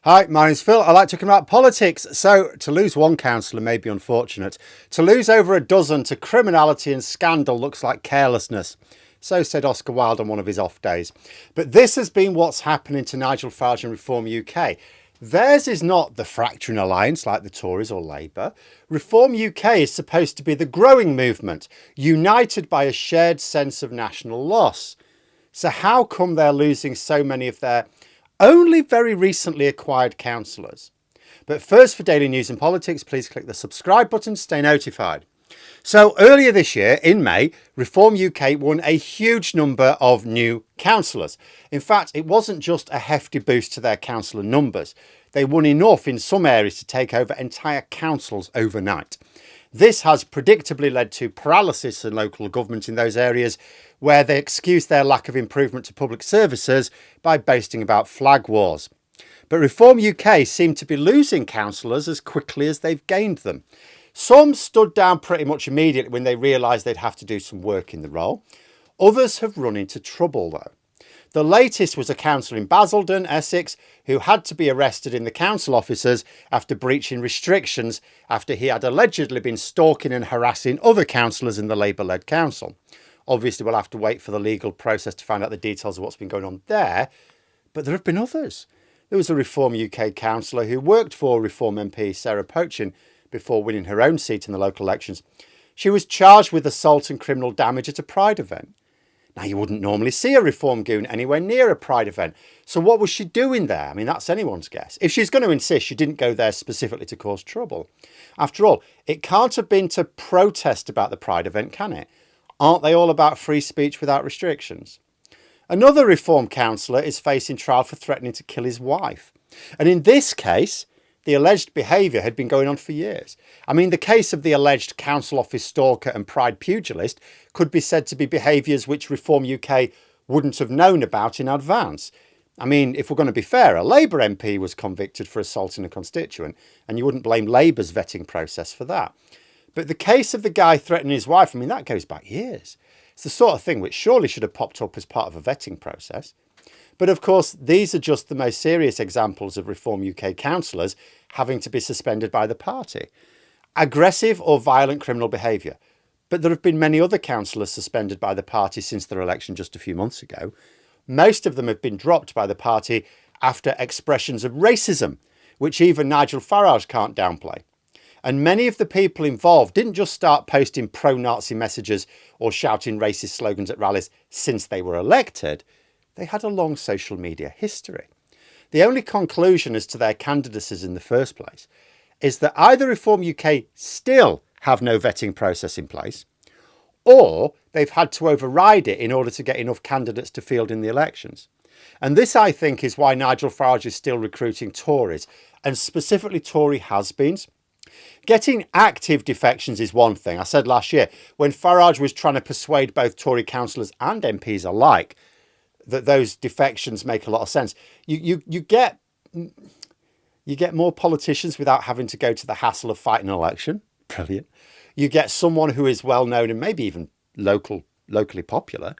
Hi, my name's Phil. I like talking about politics. So, to lose one councillor may be unfortunate. To lose over a dozen to criminality and scandal looks like carelessness. So said Oscar Wilde on one of his off days. But this has been what's happening to Nigel Farage and Reform UK. Theirs is not the fracturing alliance like the Tories or Labour. Reform UK is supposed to be the growing movement, united by a shared sense of national loss. So how come they're losing so many of their only very recently acquired councillors? But first, for daily news and politics, please click the subscribe button to stay notified. So earlier this year, in May, Reform UK won a huge number of new councillors. In fact, it wasn't just a hefty boost to their councillor numbers. They won enough in some areas to take over entire councils overnight. This has predictably led to paralysis in local government in those areas where they excuse their lack of improvement to public services by boasting about flag wars. But Reform UK seem to be losing councillors as quickly as they've gained them. Some stood down pretty much immediately when they realised they'd have to do some work in the role. Others have run into trouble though. The latest was a councillor in Basildon, Essex, who had to be arrested in the council offices after breaching restrictions after he had allegedly been stalking and harassing other councillors in the Labour-led council. Obviously, we'll have to wait for the legal process to find out the details of what's been going on there, but there have been others. There was a Reform UK councillor who worked for Reform MP Sarah Pochin before winning her own seat in the local elections. She was charged with assault and criminal damage at a Pride event. Now, you wouldn't normally see a Reform goon anywhere near a Pride event. So what was she doing there? I mean, that's anyone's guess. If she's going to insist she didn't go there specifically to cause trouble. After all, it can't have been to protest about the Pride event, can it? Aren't they all about free speech without restrictions? Another Reform councillor is facing trial for threatening to kill his wife. And in this case, the alleged behaviour had been going on for years. I mean, the case of the alleged council office stalker and Pride pugilist could be said to be behaviours which Reform UK wouldn't have known about in advance. I mean, if we're going to be fair, a Labour MP was convicted for assaulting a constituent, and you wouldn't blame Labour's vetting process for that. But the case of the guy threatening his wife, I mean, that goes back years. It's the sort of thing which surely should have popped up as part of a vetting process. But of course, these are just the most serious examples of Reform UK councillors having to be suspended by the party. Aggressive or violent criminal behaviour. But there have been many other councillors suspended by the party since their election just a few months ago. Most of them have been dropped by the party after expressions of racism, which even Nigel Farage can't downplay. And many of the people involved didn't just start posting pro-Nazi messages or shouting racist slogans at rallies since they were elected. They had a long social media history. The only conclusion as to their candidacies in the first place is that either Reform UK still have no vetting process in place, or they've had to override it in order to get enough candidates to field in the elections. And this, I think, is why Nigel Farage is still recruiting Tories, and specifically Tory has-beens. Getting active defections is one thing. I said last year, when Farage was trying to persuade both Tory councillors and MPs alike that those defections make a lot of sense. You get more politicians without having to go to the hassle of fighting an election. Brilliant. You get someone who is well known and maybe even locally popular.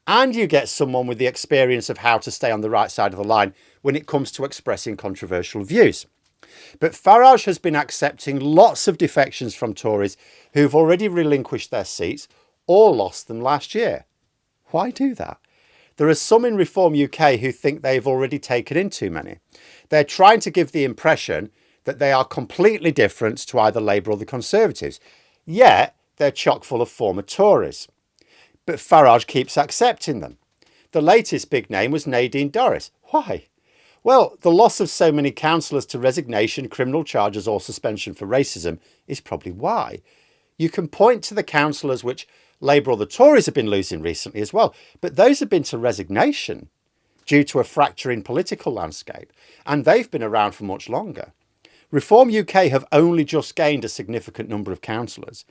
And you get someone with the experience of how to stay on the right side of the line when it comes to expressing controversial views. But Farage has been accepting lots of defections from Tories who've already relinquished their seats or lost them last year. Why do that? There are some in Reform UK who think they've already taken in too many. They're trying to give the impression that they are completely different to either Labour or the Conservatives. Yet, they're chock full of former Tories. But Farage keeps accepting them. The latest big name was Nadine Dorries. Why? Well, the loss of so many councillors to resignation, criminal charges or suspension for racism is probably why. You can point to the councillors which Labour or the Tories have been losing recently as well, but those have been to resignation due to a fracturing political landscape, and they've been around for much longer. Reform UK have only just gained a significant number of councillors,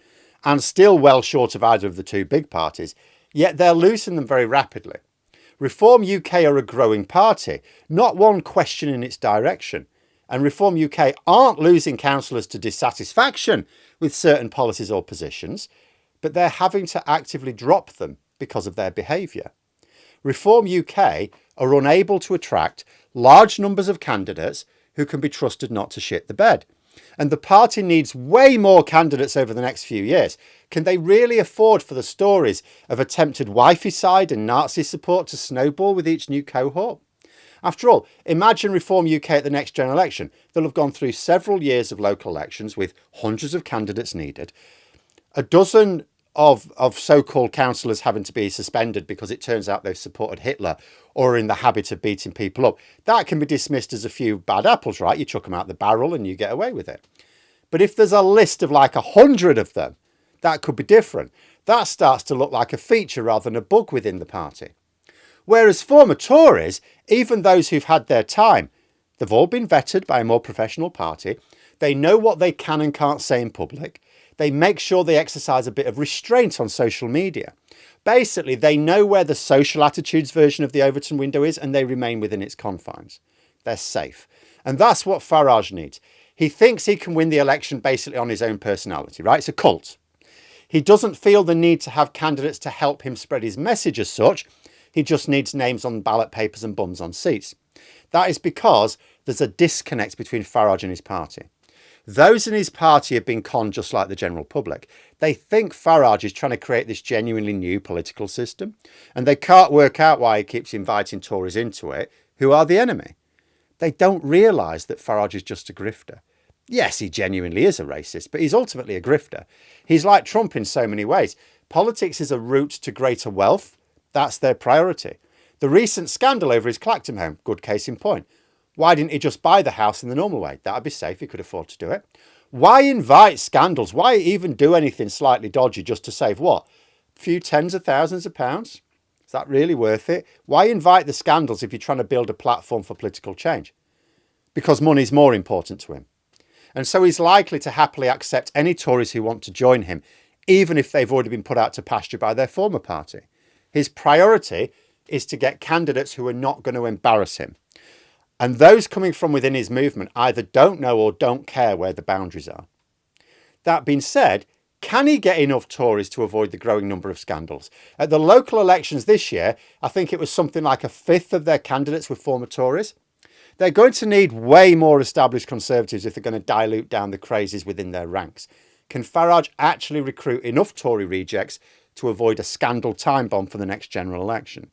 and still well short of either of the two big parties, yet they're losing them very rapidly. Reform UK are a growing party, not one questioning its direction, and Reform UK aren't losing councillors to dissatisfaction with certain policies or positions, but they're having to actively drop them because of their behaviour. Reform UK are unable to attract large numbers of candidates who can be trusted not to shit the bed. And the party needs way more candidates over the next few years. Can they really afford for the stories of attempted wifey-side and Nazi support to snowball with each new cohort? After all, imagine Reform UK at the next general election. They'll have gone through several years of local elections with hundreds of candidates needed, a dozen of so-called councillors having to be suspended because it turns out they've supported Hitler or are in the habit of beating people up. That can be dismissed as a few bad apples, right? You chuck them out the barrel and you get away with it. But if there's a list of like 100 of them, that could be different. That starts to look like a feature rather than a bug within the party. Whereas former Tories, even those who've had their time, they've all been vetted by a more professional party. They know what they can and can't say in public. They make sure they exercise a bit of restraint on social media. Basically, they know where the social attitudes version of the Overton window is and they remain within its confines. They're safe. And that's what Farage needs. He thinks he can win the election basically on his own personality, right? It's a cult. He doesn't feel the need to have candidates to help him spread his message as such. He just needs names on ballot papers and bums on seats. That is because there's a disconnect between Farage and his party. Those in his party have been conned just like the general public. They think Farage is trying to create this genuinely new political system, and they can't work out why he keeps inviting Tories into it, who are the enemy. They don't realise that Farage is just a grifter. Yes, he genuinely is a racist, but he's ultimately a grifter. He's like Trump in so many ways. Politics is a route to greater wealth. That's their priority. The recent scandal over his Clacton home, good case in point. Why didn't he just buy the house in the normal way? That'd be safe. He could afford to do it. Why invite scandals? Why even do anything slightly dodgy just to save what? A few tens of thousands of pounds? Is that really worth it? Why invite the scandals if you're trying to build a platform for political change? Because money's more important to him. And so he's likely to happily accept any Tories who want to join him, even if they've already been put out to pasture by their former party. His priority is to get candidates who are not going to embarrass him. And those coming from within his movement either don't know or don't care where the boundaries are. That being said, can he get enough Tories to avoid the growing number of scandals? At the local elections this year, I think it was something like a fifth of their candidates were former Tories. They're going to need way more established Conservatives if they're going to dilute down the crazies within their ranks. Can Farage actually recruit enough Tory rejects to avoid a scandal time bomb for the next general election?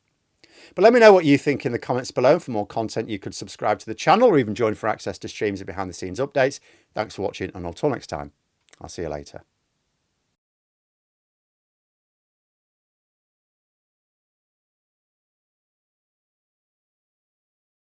But let me know what you think in the comments below. For more content, you could subscribe to the channel or even join for access to streams and behind the scenes updates. Thanks for watching, and until next time, I'll see you later.